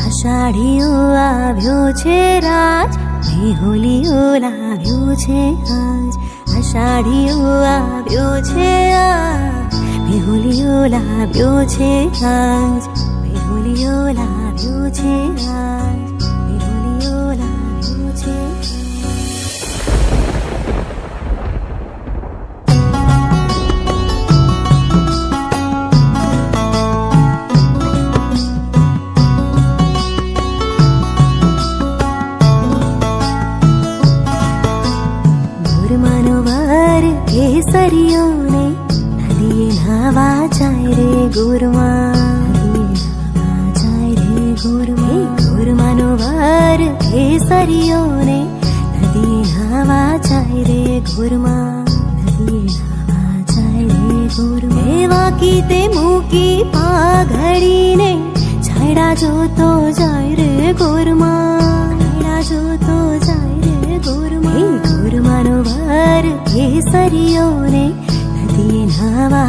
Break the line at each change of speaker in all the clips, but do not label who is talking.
आषाढियो આવ્યો છે રાજ, મેહુલિયો લાવ્યો છે આજ. આષાઢિયો આવ્યો છે આજ, મેહુલિયો લાવ્યો છે આજ. મેહુલિયો લાવ્યો છે આજ, મેહુલિયો લાવ્યો છે. केसरियो ने नदिये नावा जाए रे गुरमा, जाए रे गुरमा. गुरमानो वार केसरियो ने नदिये नावा जाए रे गुरमा, नदिये नावा जाए रे गुरमा. एवा कीते मूकी पाघड़ी ने छायड़ा जो तो जाए रे गुरमा, छायड़ा जो तो जाए रे गुरमा. गुरमानो वार केसरियो ने नदिये नावा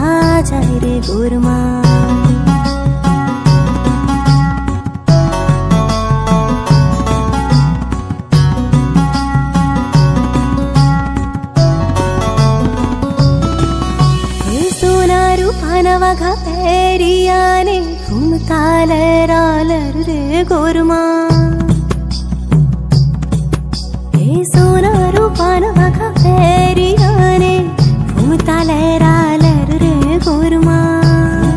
जाए रे गुरमा. सोना रूपाना वाघा पेरिया ने घूमता लहरालर रे गुरमा. सोना रूपाना वाघा पेरिया ने घूमता लहरालर रे गुरमा,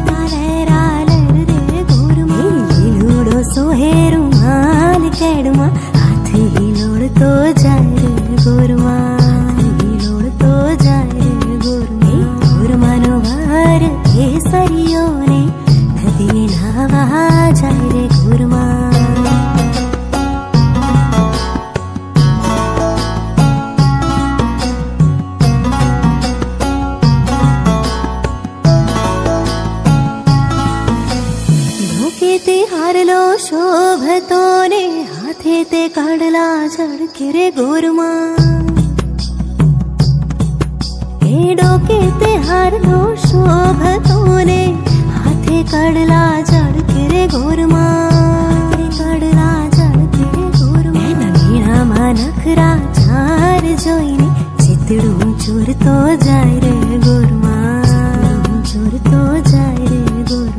लहरालर रे गुरमा. लीलूड़ो सोहेरू माल केड़मा, हाथ हिलोड़ तो जाए रे गुरमा, हिलोड़ तो जाए रे गुरमा. गुरमानो वार केसरियो ने नदिये नावा जाए रे गुरमा. ते हारलो शोभतो ने हाथे ते काढला झडके रे गुरमा. ए डोके ते हारलो शोभतो ने हाथे काढला झडके रे गुरमा, काढला झडके रे गुरमा. नगीना मा नखरा चार जोईने चितड़ू चोरतो जाए रे गुरमा, चोरतो जाए रे गुरमा.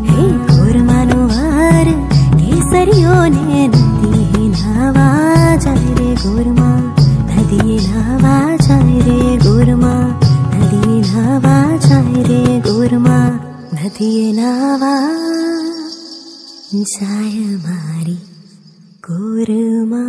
गुरमानो वार केसरियो ने नदिये नावा जाए रे गुरमा, नदिये नावा जाए रे गुरमा, नदिये नावा जाए रे गुरमा. नदिये नावा जाए मारी गुरमा.